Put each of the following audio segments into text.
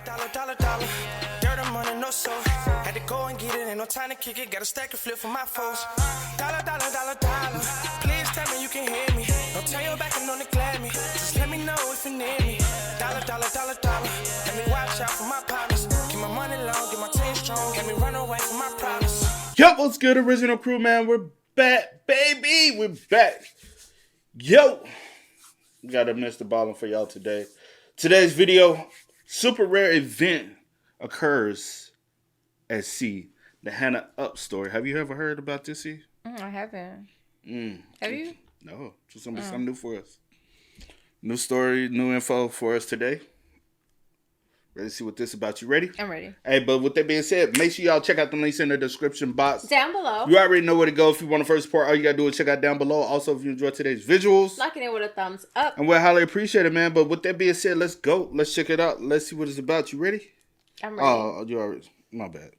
Dollar. Dirt and money, no soul. Had to go and get it, ain't no time to kick it. Got a stack of flip for my foes. Dollar. Please tell me you can hear me. Don't turn your back and don't neglect me. Just let me know if you need me. Dollar. Let me watch out for my partners. Keep my money long, get my team strong. Let me run away from my problems. Yo, what's good, original crew, man? We're back, baby. We're back. Yo, we got a Mr. Ballen for y'all today. Today's video, super rare event occurs at sea. The Hannah Upp story. Have you ever heard about this, C? I haven't. Have you? No. It's going to be something new for us. New story, new info for us today. Ready to see what this is about. You ready? I'm ready. Hey, but with that being said, make sure y'all check out the links in the description box. Down below. You already know where to go if you want to first support. All you got to do is check out down below. Also, if you enjoyed today's visuals. Liking it with a thumbs up. And we'll highly appreciate it, man. But with that being said, let's go. Let's check it out. Let's see what it's about. You ready? I'm ready. Oh, you already. My bad.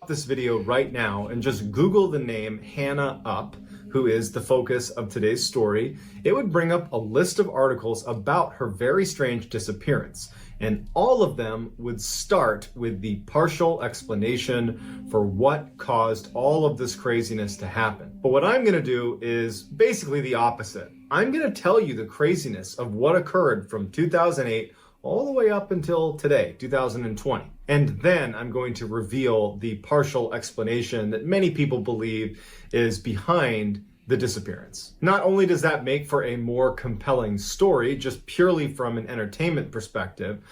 This video right now and just Google the name Hannah Upp, who is the focus of today's story. It would bring up a list of articles about her very strange disappearance. And all of them would start with the partial explanation for what caused all of this craziness to happen. But what I'm going to do is basically the opposite. I'm going to tell you the craziness of what occurred from 2008 all the way up until today, 2020. And then I'm going to reveal the partial explanation that many people believe is behind the disappearance. Not only does that make for a more compelling story, just purely from an entertainment perspective,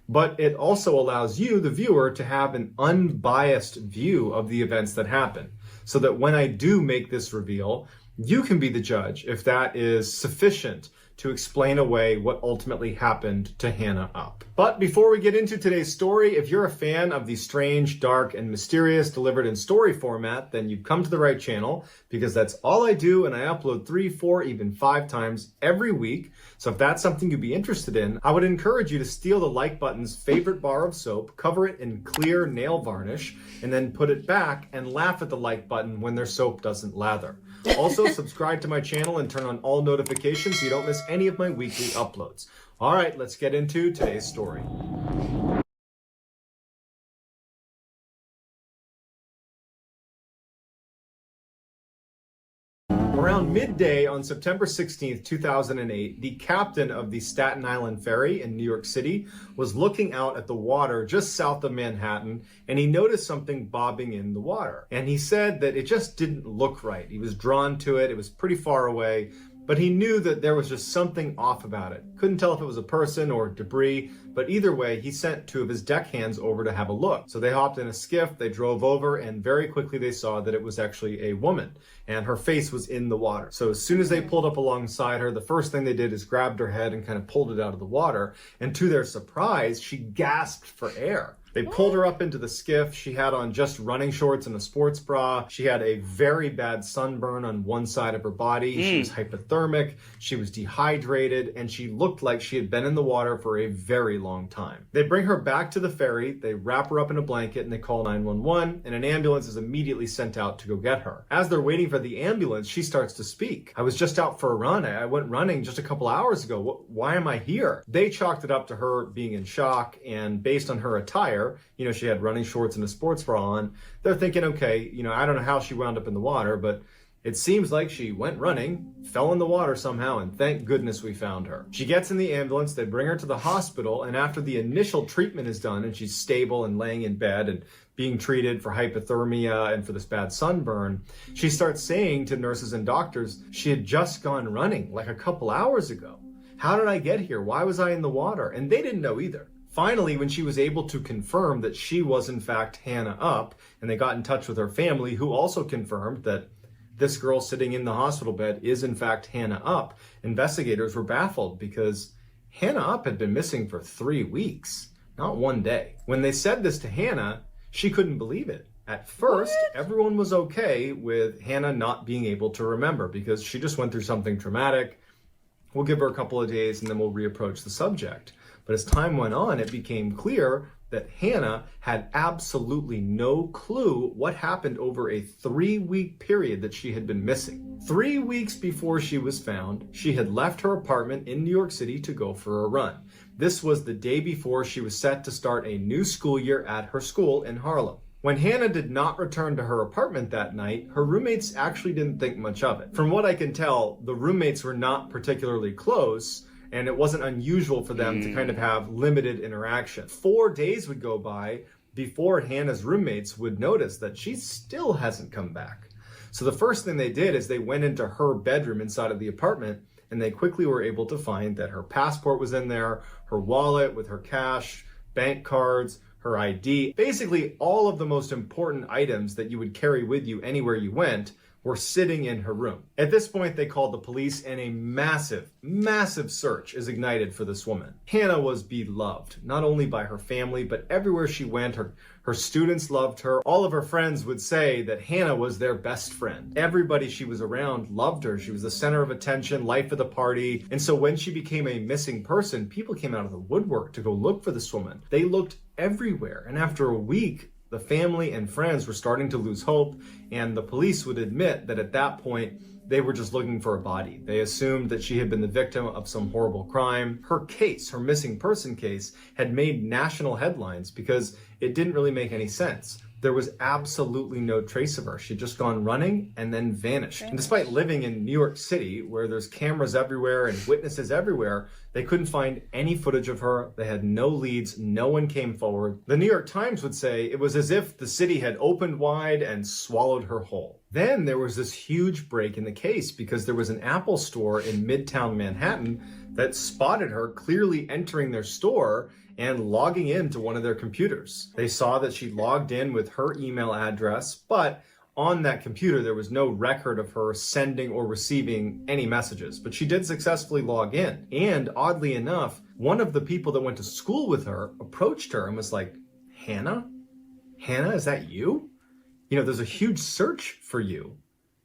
but it also allows you, the viewer, to have an unbiased view of the events that happen. So that when I do make this reveal, you can be the judge if that is sufficient to explain away what ultimately happened to Hannah Upp. But before we get into today's story, if you're a fan of the strange, dark, and mysterious delivered in story format, then you've come to the right channel, because that's all I do, and I upload 3, 4, even 5 times every week. So if that's something you'd be interested in, I would encourage you to steal the like button's favorite bar of soap, cover it in clear nail varnish, and then put it back and laugh at the like button when their soap doesn't lather. Also, subscribe to my channel and turn on all notifications so you don't miss any of my weekly uploads. All right, let's get into today's story. Around midday on September 16th, 2008, the captain of the Staten Island ferry in New York City was looking out at the water just south of Manhattan, and he noticed something bobbing in the water. And he said that it just didn't look right. He was drawn to it. It was pretty far away, but he knew that there was just something off about it. Couldn't tell if it was a person or debris, but either way, he sent 2 of his deckhands over to have a look. So they hopped in a skiff, they drove over, and very quickly they saw that it was actually a woman, and her face was in the water. So as soon as they pulled up alongside her, the first thing they did is grabbed her head and kind of pulled it out of the water, and to their surprise, she gasped for air. They pulled her up into the skiff. She had on just running shorts and a sports bra. She had a very bad sunburn on one side of her body. She was hypothermic. She was dehydrated, and she looked like she had been in the water for a very long time. They bring her back to the ferry. They wrap her up in a blanket and they call 911, and an ambulance is immediately sent out to go get her. As they're waiting for the ambulance, she starts to speak. I was just out for a run. I went running just a couple hours ago. Why am I here? They chalked it up to her being in shock, and based on her attire, you know, she had running shorts and a sports bra on. They're thinking, okay, you know, I don't know how she wound up in the water, but it seems like she went running, fell in the water somehow, and thank goodness we found her. She gets in the ambulance, they bring her to the hospital, and after the initial treatment is done and she's stable and laying in bed and being treated for hypothermia and for this bad sunburn, she starts saying to nurses and doctors she had just gone running like a couple hours ago. How did I get here? Why was I in the water? And they didn't know either. Finally, when she was able to confirm that she was in fact Hannah Upp, and they got in touch with her family, who also confirmed that this girl sitting in the hospital bed is in fact Hannah Upp, investigators were baffled because Hannah Upp had been missing for 3 weeks, not 1 day. When they said this to Hannah, she couldn't believe it. At first, everyone was okay with Hannah not being able to remember because she just went through something traumatic. We'll give her a couple of days and then we'll reapproach the subject. But as time went on, it became clear that Hannah had absolutely no clue what happened over a 3-week period that she had been missing. 3 weeks before she was found, she had left her apartment in New York City to go for a run. This was the day before she was set to start a new school year at her school in Harlem. When Hannah did not return to her apartment that night, her roommates actually didn't think much of it. From what I can tell, the roommates were not particularly close, and it wasn't unusual for them to kind of have limited interaction. 4 days would go by before Hannah's roommates would notice that she still hasn't come back. So the first thing they did is they went into her bedroom inside of the apartment, and they quickly were able to find that her passport was in there, her wallet with her cash, bank cards, her ID. Basically, all of the most important items that you would carry with you anywhere you went were sitting in her room. At this point, they called the police, and a massive, massive search is ignited for this woman. Hannah was beloved, not only by her family, but everywhere she went, her students loved her. All of her friends would say that Hannah was their best friend. Everybody she was around loved her. She was the center of attention, life of the party. And so when she became a missing person, people came out of the woodwork to go look for this woman. They looked everywhere. And after a week, the family and friends were starting to lose hope, and the police would admit that at that point, they were just looking for a body. They assumed that she had been the victim of some horrible crime. Her case, her missing person case, had made national headlines because it didn't really make any sense. There was absolutely no trace of her. She'd just gone running and then vanished. And despite living in New York City, where there's cameras everywhere and witnesses everywhere, they couldn't find any footage of her. They had no leads. No one came forward. The New York Times would say it was as if the city had opened wide and swallowed her whole. Then there was this huge break in the case because there was an Apple store in Midtown Manhattan that spotted her clearly entering their store and logging into one of their computers. They saw that she logged in with her email address, but on that computer, there was no record of her sending or receiving any messages, but she did successfully log in. And oddly enough, one of the people that went to school with her approached her and was like, Hannah? Hannah, is that you? You know, there's a huge search for you.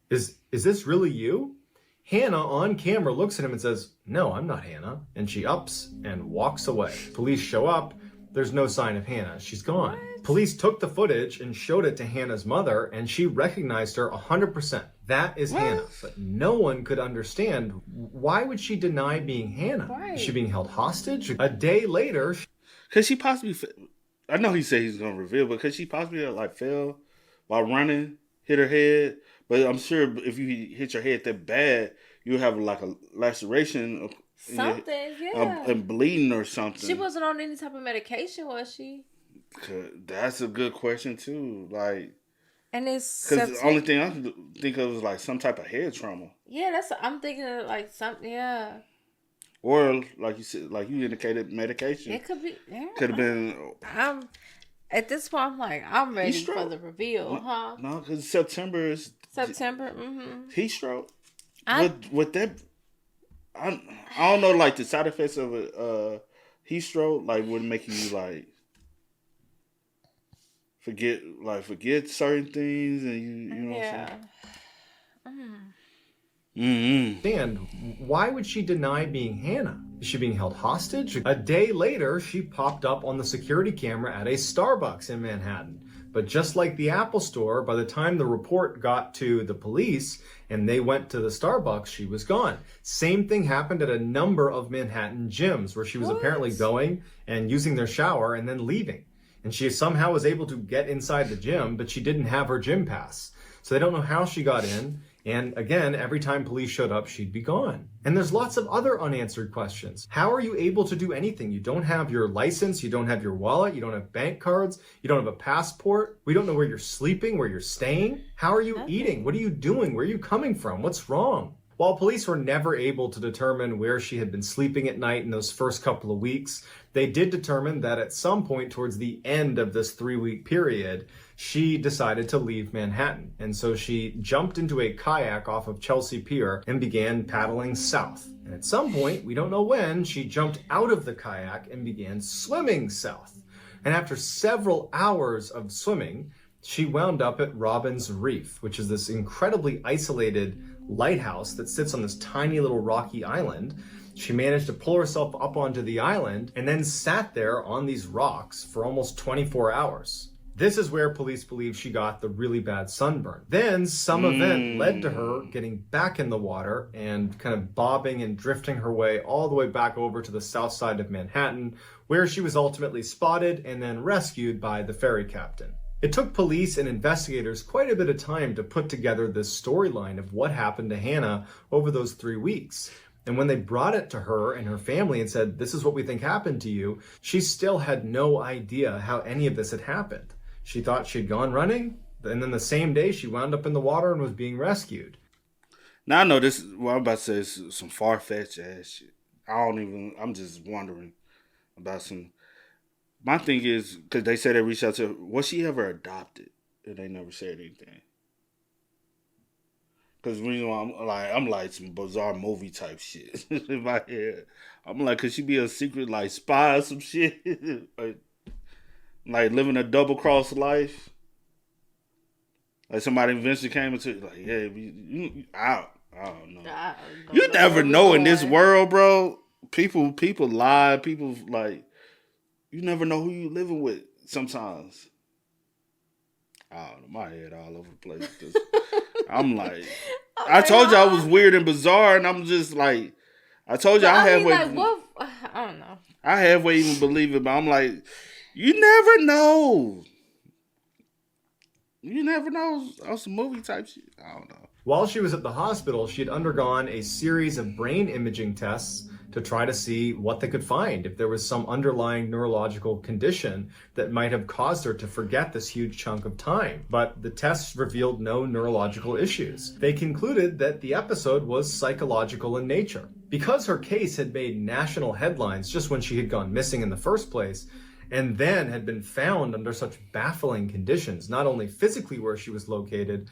Is this really you? Hannah on camera looks at him and says, no, I'm not Hannah. And she ups and walks away. Police show up. There's no sign of Hannah. She's gone. What? Police took the footage and showed it to Hannah's mother, and she recognized her 100%. That is Hannah. But no one could understand, why would she deny being Hannah? Right. Is she being held hostage? A day later... Could she possibly... I know he said he's going to reveal, but could she possibly fell while running, hit her head? But I'm sure if you hit your head that bad, you have a laceration. Something, yeah. And bleeding or something. She wasn't on any type of medication, was she? That's a good question, too. And it's... Because the only thing I can think of is some type of head trauma. Yeah, I'm thinking of something, yeah. Or, like you said, you indicated, medication. It could be... Yeah, could have been... At this point, I'm ready for the reveal, huh? No, because September is... September, mm-hmm. Heat stroke. With that... I don't know, the side effects of a heat stroke, would make you, forget certain things, and you know what I'm saying? Mm. And why would she deny being Hannah? Is she being held hostage? A day later, she popped up on the security camera at a Starbucks in Manhattan. But just like the Apple store, by the time the report got to the police and they went to the Starbucks, she was gone. Same thing happened at a number of Manhattan gyms where she was apparently going and using their shower and then leaving. And she somehow was able to get inside the gym, but she didn't have her gym pass. So they don't know how she got in. And again, every time police showed up, she'd be gone. And there's lots of other unanswered questions. How are you able to do anything? You don't have your license, you don't have your wallet, you don't have bank cards, you don't have a passport. We don't know where you're sleeping, where you're staying. How are you eating? What are you doing? Where are you coming from? What's wrong? While police were never able to determine where she had been sleeping at night in those first couple of weeks, they did determine that at some point towards the end of this 3-week period, she decided to leave Manhattan. And so she jumped into a kayak off of Chelsea Pier and began paddling south. And at some point, we don't know when, she jumped out of the kayak and began swimming south. And after several hours of swimming, she wound up at Robbins Reef, which is this incredibly isolated lighthouse that sits on this tiny little rocky island. She managed to pull herself up onto the island and then sat there on these rocks for almost 24 hours. This is where police believe she got the really bad sunburn. Then some event led to her getting back in the water and kind of bobbing and drifting her way all the way back over to the south side of Manhattan, where she was ultimately spotted and then rescued by the ferry captain. It took police and investigators quite a bit of time to put together this storyline of what happened to Hannah over those 3 weeks. And when they brought it to her and her family and said, this is what we think happened to you, she still had no idea how any of this had happened. She thought she'd gone running, and then the same day she wound up in the water and was being rescued. Now I know this, what I'm about to say is some far-fetched ass shit. I'm just wondering about some. My thing is, because they said they reached out to her, was she ever adopted? And they never said anything. Because I'm like some bizarre movie type shit in my head. I'm like, could she be a secret like spy or some shit? Like living a double cross life. Like somebody eventually came into it, like, yeah, I don't know. You never know in this world, bro. People lie. People like, you never know who you living with sometimes. I don't know, my head all over the place. I'm like, I told you I was weird and bizarre, and I'm just like, I told you I halfway. I don't know. I halfway even believe it, but I'm like, you never know. You never know on some movie type shit. I don't know. While she was at the hospital, she had undergone a series of brain imaging tests to try to see what they could find, if there was some underlying neurological condition that might have caused her to forget this huge chunk of time. But the tests revealed no neurological issues. They concluded that the episode was psychological in nature. Because her case had made national headlines just when she had gone missing in the first place, and then had been found under such baffling conditions, not only physically where she was located,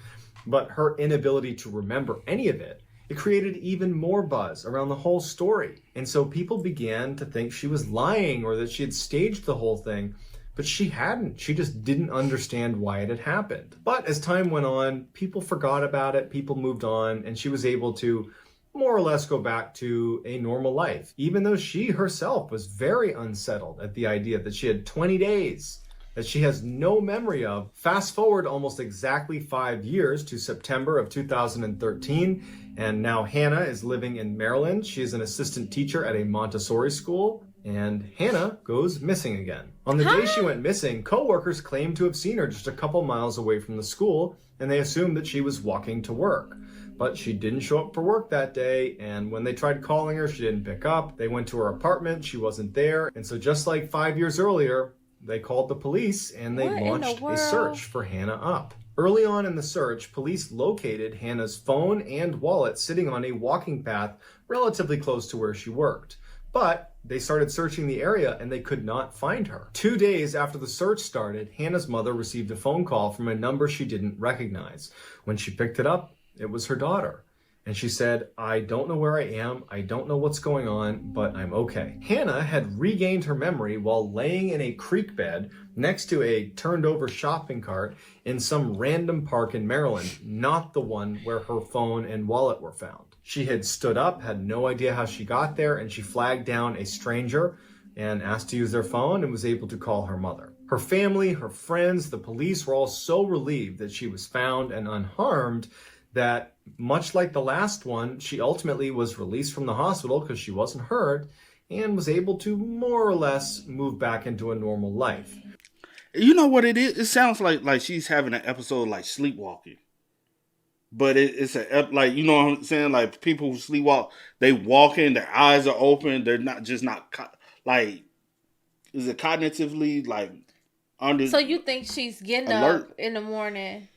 but her inability to remember any of it, it created even more buzz around the whole story. And so people began to think she was lying or that she had staged the whole thing, but she hadn't. She just didn't understand why it had happened. But as time went on, people forgot about it, people moved on, and she was able to more or less go back to a normal life, even though she herself was very unsettled at the idea that she had 20 days that she has no memory of. Fast forward almost exactly 5 years to September of 2013, and now Hannah is living in Maryland. She is an assistant teacher at a Montessori school, and Hannah goes missing again. On the day she went missing, coworkers claimed to have seen her just a couple miles away from the school, and they assumed that she was walking to work. But she didn't show up for work that day, and when they tried calling her, she didn't pick up. They went to her apartment, she wasn't there, and so just like 5 years earlier, they called the police and they launched a search for Hannah Upp. Early on in the search, police located Hannah's phone and wallet sitting on a walking path relatively close to where she worked. But they started searching the area and they could not find her. 2 days after the search started, Hannah's mother received a phone call from a number she didn't recognize. When she picked it up, it was her daughter. And she said, I don't know where I am, I don't know what's going on, but I'm okay. Hannah had regained her memory while laying in a creek bed next to a turned over shopping cart in some random park in Maryland, not the one where her phone and wallet were found. She had stood up, had no idea how she got there, and she flagged down a stranger and asked to use their phone and was able to call her mother. Her family, her friends, the police were all so relieved that she was found and unharmed that, much like the last one, she ultimately was released from the hospital because she wasn't hurt and was able to more or less move back into a normal life. You know what it is? It sounds like she's having an episode like Sleepwalking. But it's like, you know what I'm saying? Like people who sleepwalk, they walk in, their eyes are open. They're not, is it cognitively like under? So you think she's getting alert? Up in the morning?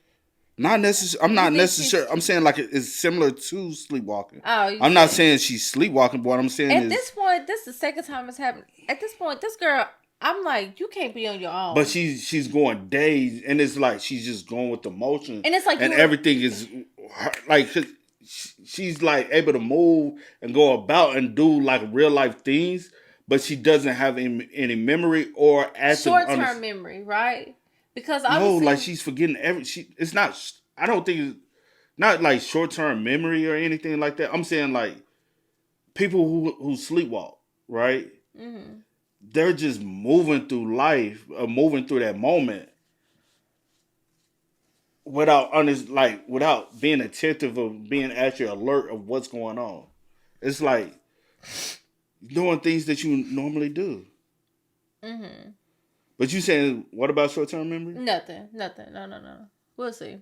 Not necessarily. I'm not necessarily. I'm saying like it's similar to sleepwalking. Oh, I'm not saying she's sleepwalking, but what I'm saying at this point, this is the second time it's happened. At this point, this girl, I'm like, you can't be on your own. But she's going days, and it's like she's just going with the motion, and it's like, and everything is like she's like able to move and go about and do like real life things, but she doesn't have any memory or short-term memory, right? Because no, like she's forgetting it's not. I don't think it's not like short-term memory or anything like that. I'm saying like people who sleepwalk, right? Mm-hmm. They're just moving through life, moving through that moment, without without being attentive of being actually alert of what's going on. It's like doing things that you normally do. Mm-hmm. But you saying, what about short-term memory? Nothing. No. We'll see.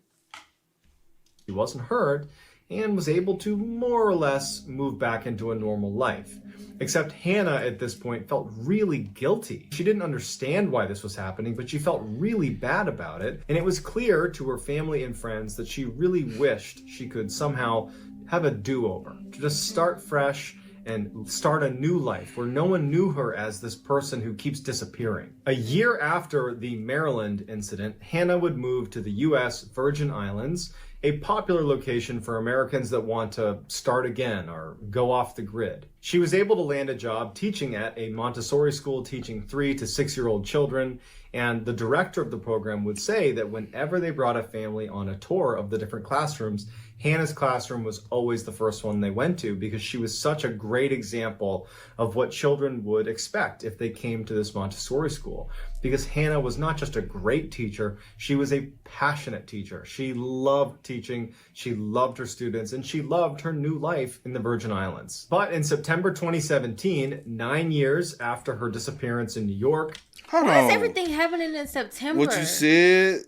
She wasn't hurt and was able to more or less move back into a normal life. Except Hannah at this point felt really guilty. She didn't understand why this was happening, but she felt really bad about it. And it was clear to her family and friends that she really wished she could somehow have a do-over, to just start fresh and start a new life where no one knew her as this person who keeps disappearing. A year after the Maryland incident, Hannah would move to the U.S. Virgin Islands, a popular location for Americans that want to start again or go off the grid. She was able to land a job teaching at a Montessori school teaching 3 to 6-year-old children, and the director of the program would say that whenever they brought a family on a tour of the different classrooms, Hannah's classroom was always the first one they went to because she was such a great example of what children would expect if they came to this Montessori school. Because Hannah was not just a great teacher, she was a passionate teacher. She loved teaching, she loved her students, and she loved her new life in the Virgin Islands. But in September 2017, 9 years after her disappearance in New York... Why is everything happening in September? What you said?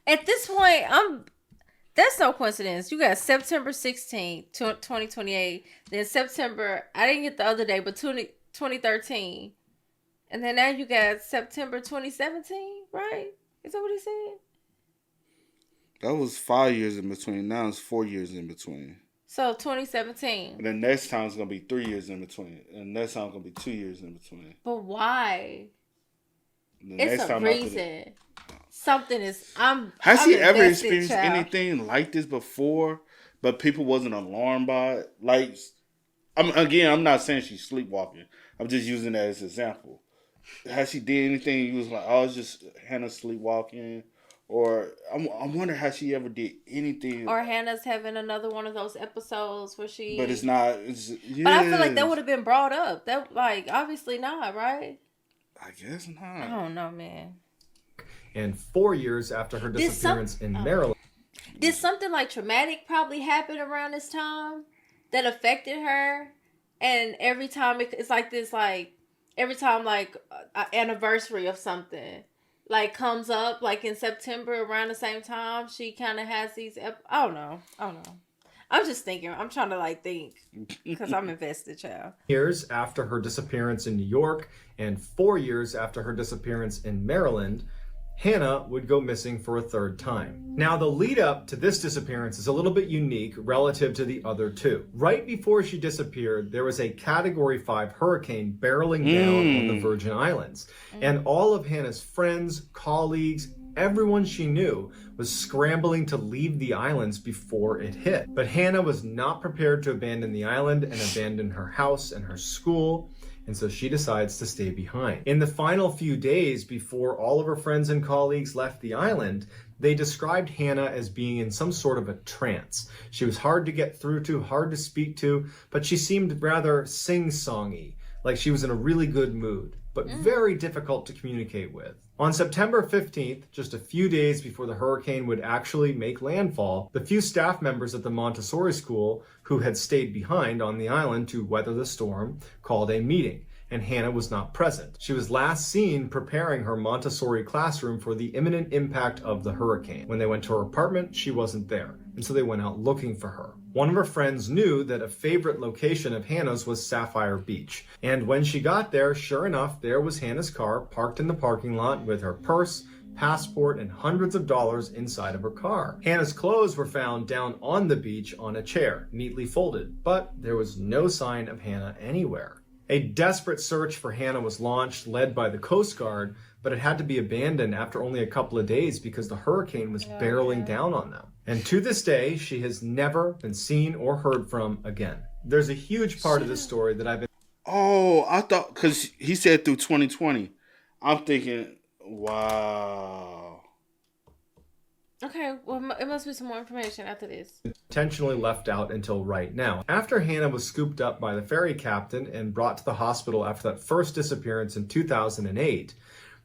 At this point, that's no coincidence. You got September 16th, 2028. Then September, I didn't get the other day, but 2013. And then now you got September 2017, right? Is that what he said? That was 5 years in between. Now it's 4 years in between. So 2017. And the next time it's going to be 3 years in between. And the next time it's going to be 2 years in between. But why? The it's next a time reason. Something is... Has I'm she ever invested, experienced child. anything like this before, but people wasn't alarmed by it? Like, I'm not saying she's sleepwalking. I'm just using that as an example. Has she did anything you was like, oh, it's just Hannah sleepwalking? Or I wonder how she ever did anything. Or Hannah's having another one of those episodes where she... But it's not... yeah. But I feel like that would have been brought up. That, like, obviously not, right? I guess not. I don't know, man. And 4 years after her disappearance in Maryland. Did something like traumatic probably happen around this time that affected her? And every time it's like this, like every time like an anniversary of something like comes up, like in September around the same time, she kind of has these. I don't know. I'm just thinking. I'm trying to like think because I'm invested, child. Years after her disappearance in New York and 4 years after her disappearance in Maryland, Hannah would go missing for a third time. Now, the lead up to this disappearance is a little bit unique relative to the other two. Right before she disappeared, there was a Category 5 hurricane barreling down on the Virgin Islands. And all of Hannah's friends, colleagues, everyone she knew was scrambling to leave the islands before it hit. But Hannah was not prepared to abandon the island and abandon her house and her school. And so she decides to stay behind. In the final few days before all of her friends and colleagues left the island, they described Hannah as being in some sort of a trance. She was hard to get through to, hard to speak to, but she seemed rather sing-songy, like she was in a really good mood, but very difficult to communicate with. On September 15th, just a few days before the hurricane would actually make landfall, the few staff members at the Montessori school who had stayed behind on the island to weather the storm called a meeting, and Hannah was not present. She was last seen preparing her Montessori classroom for the imminent impact of the hurricane. When they went to her apartment, she wasn't there, and so they went out looking for her. One of her friends knew that a favorite location of Hannah's was Sapphire Beach, and when she got there, sure enough, there was Hannah's car parked in the parking lot with her purse, passport, and hundreds of dollars inside of her car. Hannah's clothes were found down on the beach on a chair, neatly folded, but there was no sign of Hannah anywhere. A desperate search for Hannah was launched, led by the Coast Guard, but it had to be abandoned after only a couple of days because the hurricane was barreling down on them. And to this day, she has never been seen or heard from again. There's a huge part of this story that I've been... Oh, I thought, because he said through 2020. I'm thinking, wow. Okay, well, it must be some more information after this. Intentionally left out until right now. After Hannah was scooped up by the ferry captain and brought to the hospital after that first disappearance in 2008,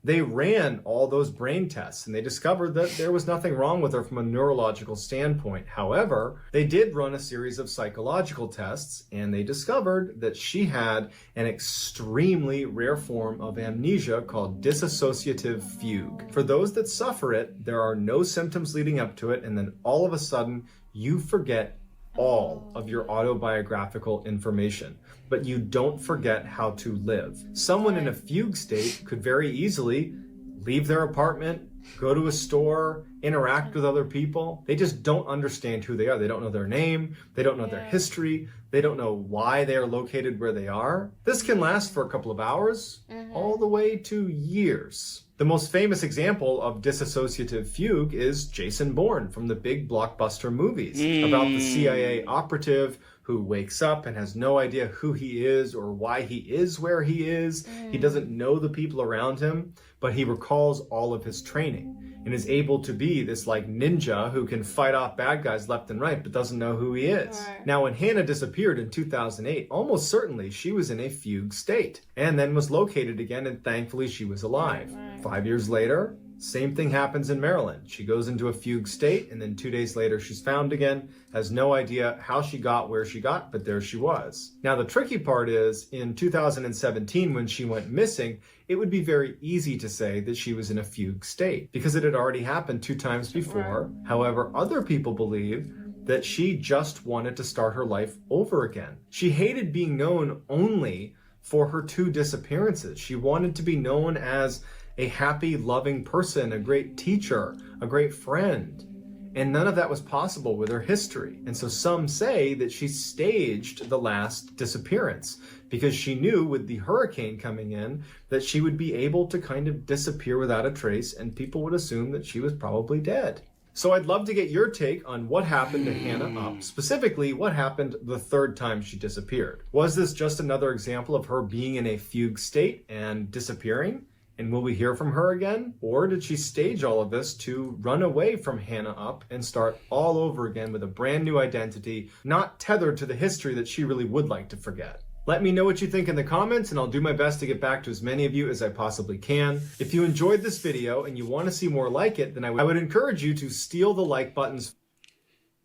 They ran all those brain tests and they discovered that there was nothing wrong with her from a neurological standpoint. However, they did run a series of psychological tests and they discovered that she had an extremely rare form of amnesia called dissociative fugue. For those that suffer it, there are no symptoms leading up to it, and then all of a sudden you forget all of your autobiographical information, but you don't forget how to live. Someone in a fugue state could very easily leave their apartment, go to a store, interact with other people. They just don't understand who they are. They don't know their name. They don't know their history. They don't know why they are located where they are. This can last for a couple of hours, all the way to years. The most famous example of dissociative fugue is Jason Bourne from the big blockbuster movies about the CIA operative who wakes up and has no idea who he is or why he is where he is. He doesn't know the people around him, but he recalls all of his training and is able to be this like ninja who can fight off bad guys left and right, but doesn't know who he is. Right. Now, when Hannah disappeared in 2008, almost certainly she was in a fugue state and then was located again, and thankfully she was alive. Right. 5 years later, same thing happens in Maryland. She goes into a fugue state, and then 2 days later she's found again, has no idea how she got where she got, but there she was. Now, the tricky part is, in 2017, when she went missing, it would be very easy to say that she was in a fugue state because it had already happened 2 times before. Right. However, other people believe that she just wanted to start her life over again. She hated being known only for her 2 disappearances. She wanted to be known as a happy, loving person, a great teacher, a great friend. And none of that was possible with her history. And so some say that she staged the last disappearance because she knew with the hurricane coming in that she would be able to kind of disappear without a trace, and people would assume that she was probably dead. So I'd love to get your take on what happened to Hannah Upp, specifically what happened the 3rd time she disappeared. Was this just another example of her being in a fugue state and disappearing? And will we hear from her again? Or did she stage all of this to run away from Hannah Upp and start all over again with a brand new identity, not tethered to the history that she really would like to forget? Let me know what you think in the comments, and I'll do my best to get back to as many of you as I possibly can. If you enjoyed this video and you want to see more like it, then I would encourage you to steal the like buttons.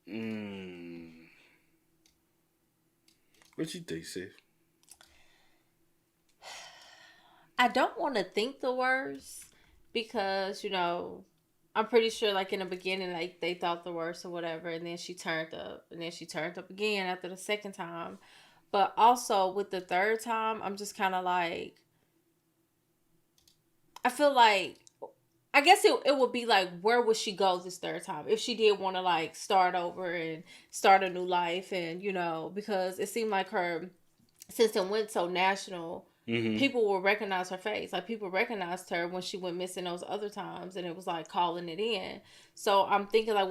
What you think, Sif? I don't want to think the worst because, you know, I'm pretty sure like in the beginning, like they thought the worst or whatever. And then she turned up again after the 2nd time. But also with the 3rd time, I'm just kind of like, I feel like, I guess it would be like, where would she go this 3rd time? If she did want to like start over and start a new life, and, you know, because it seemed like her, since it went so national, people will recognize her face. Like, people recognized her when she went missing those other times, and it was like calling it in. So I'm thinking like,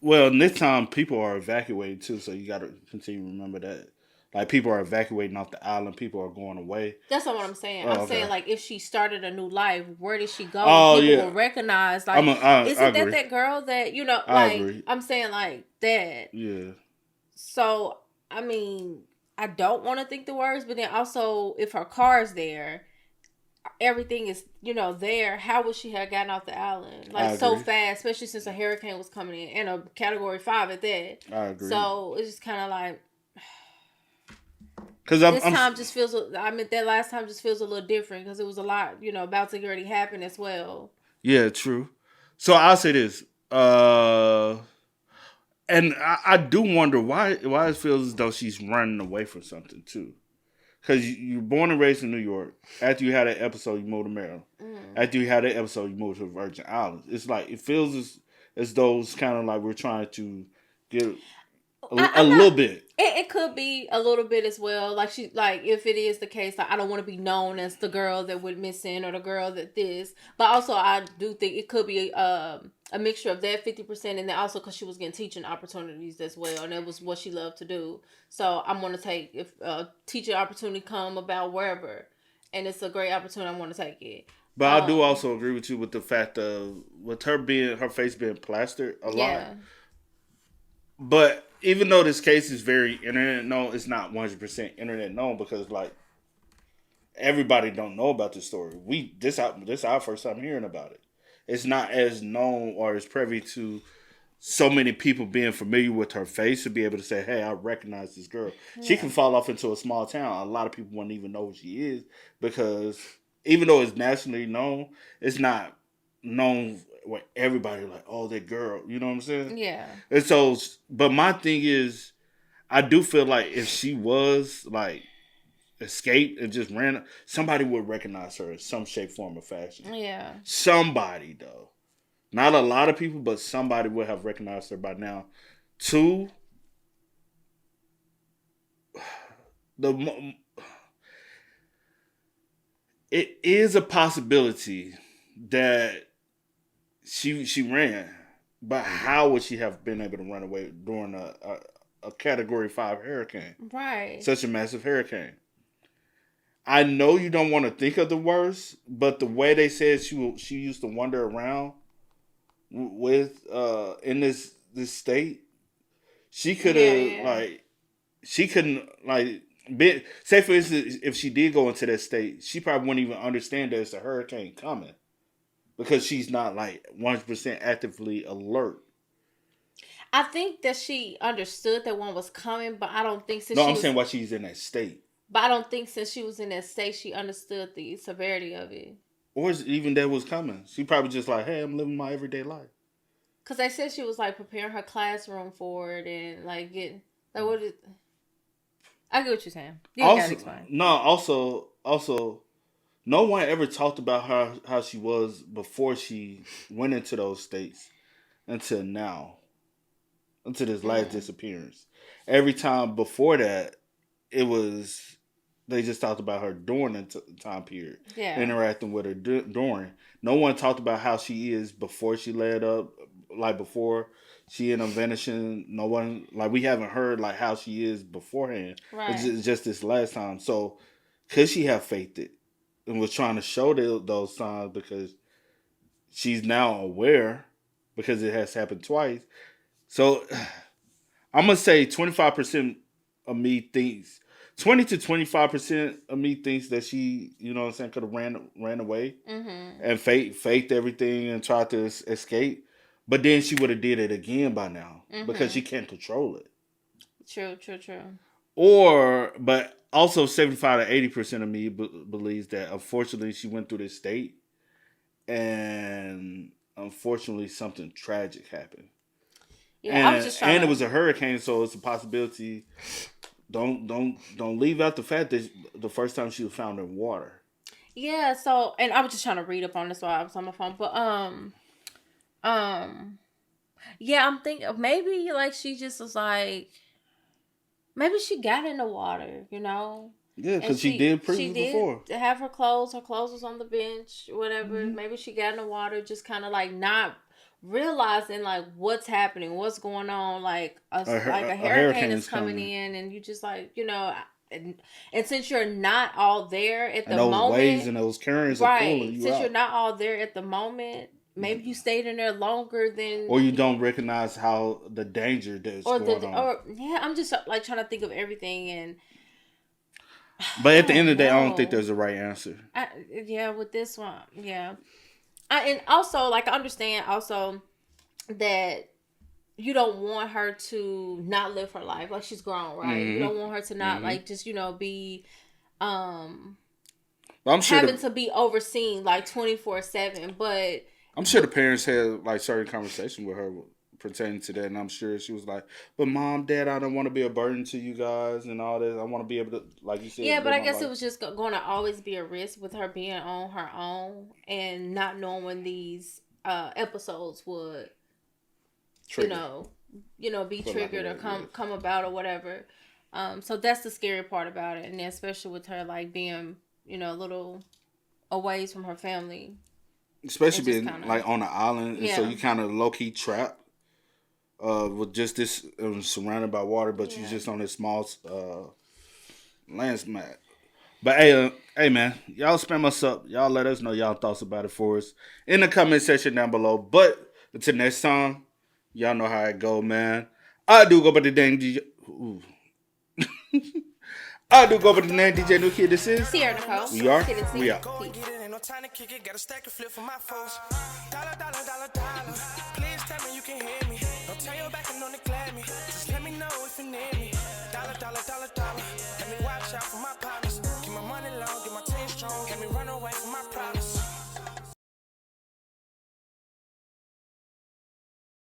well, this time people are evacuating too, so you got to continue to remember that. Like, people are evacuating off the island. People are going away. That's not what I'm saying. I'm saying, like, if she started a new life, where did she go? People will recognize, like, isn't that girl that, you know, like, I'm saying, like, that. Yeah. So, I mean, I don't want to think the worst, but then also, if her car's there, everything is, you know, there, how would she have gotten off the island? Like, so fast, especially since a hurricane was coming in, and a Category 5 at that. I agree. So, it's just kind of like, that last time just feels a little different because it was a lot, you know, about to already happen as well. Yeah, true. So I'll say this, and I do wonder why it feels as though she's running away from something too. Because you're born and raised in New York. After you had that episode, you moved to Maryland. After you had that episode, you moved to the Virgin Islands. It's like, it feels as though it's kind of like we're trying to get a little bit. It could be a little bit as well. Like, she, like, if it is the case, like, I don't want to be known as the girl that went missing or the girl that this. But also, I do think it could be a mixture of that 50%, and then also because she was getting teaching opportunities as well, and that was what she loved to do. So I'm going to take, if a teaching opportunity come about wherever, and it's a great opportunity, I'm going to take it. But I do also agree with you with the fact of with her face being plastered a lot. But even though this case is very internet known, it's not 100% internet known, because like everybody don't know about this story. This our first time hearing about it. It's not as known or as privy to so many people being familiar with her face to be able to say, "Hey, I recognize this girl." She can fall off into a small town. A lot of people wouldn't even know who she is because even though it's nationally known, it's not known with everybody like, "Oh, that girl." You know what I'm saying? Yeah. And so, but my thing is, I do feel like if she was like escaped and just ran, somebody would recognize her in some shape, form, or fashion. Yeah. Somebody though. Not a lot of people, but somebody would have recognized her by now. Two, it is a possibility that she ran, but how would she have been able to run away during a Category 5 hurricane? Right. Such a massive hurricane. I know you don't want to think of the worst, but the way they said she used to wander around with in this state, she could have like she couldn't like say for instance if she did go into that state, she probably wouldn't even understand that it's a hurricane coming because she's not like 100% actively alert. I think that she understood that one was coming, but I don't think since I'm saying why she's in that state. But I don't think since she was in that state, she understood the severity of it. Or even that was coming. She probably just like, hey, I'm living my everyday life. Because they said she was like preparing her classroom for it and like getting like what is. I get what you're saying. You gotta explain. No, also, no one ever talked about how she was before she went into those states until now, until this last disappearance. Every time before that, it was. They just talked about her during the time period. Yeah. Interacting with her during. No one talked about how she is before she led up, like before she ended up vanishing. No one, like we haven't heard like how she is beforehand. Right. It's just this last time. So could she have faked it and was trying to show those signs because she's now aware because it has happened twice. So I'm going to say 25% of me thinks 20 to 25% of me thinks that she, you know what I'm saying, could have ran away and faked everything and tried to escape. But then she would have did it again by now because she can't control it. True. But also 75 to 80% of me believes that unfortunately she went through this state and unfortunately something tragic happened. Yeah, I was just trying. And it was a hurricane, so it's a possibility. Don't leave out the fact that the first time she was found in water. Yeah, so and I was just trying to read up on this while I was on my phone, but yeah, I'm thinking maybe like she just was like maybe she got in the water, you know. Yeah, because she did previously before. Have her clothes was on the bench, whatever. Maybe she got in the water, just kind of like not realizing like what's happening, what's going on, like a hurricane is coming in, and you just like, you know, and since you're not all there at the moment, waves and those currents are pulling you since out. You're not all there at the moment, maybe you stayed in there longer than, or you don't recognize how the danger that's going on. Or I'm just like trying to think of everything and. But at the end of the day, I don't think there's a right answer. With this one, and also, like, I understand also that you don't want her to not live her life. Like, she's grown, right? You don't want her to not, like, just, you know, be, I'm sure having to be overseen, like, 24/7. But I'm sure the parents had, like, certain conversations with her pertaining to that. And I'm sure she was like, but Mom, Dad, I don't want to be a burden to you guys and all this. I want to be able to, like you said. Yeah, but I guess it was just going to always be a risk with her being on her own and not knowing when these episodes would, trigger. you know, be triggered or come about or whatever. So that's the scary part about it. And then especially with her, like, being, you know, a little away from her family. Especially being, like, on an island. And so you kind of low-key trapped. With just this surrounded by water, but you're just on this small land mat. But hey man, y'all spam us up. Y'all let us know y'all thoughts about it for us in the comment section down below. But until next time, y'all know how it go, man. I do go by the dang I do go by the name DJ New Kid. This is Sierra Nicole. We Are. Kid and We Out. Peace. Get it, ain't no time to kick it. Got a stack of flip for my foes. Dollar,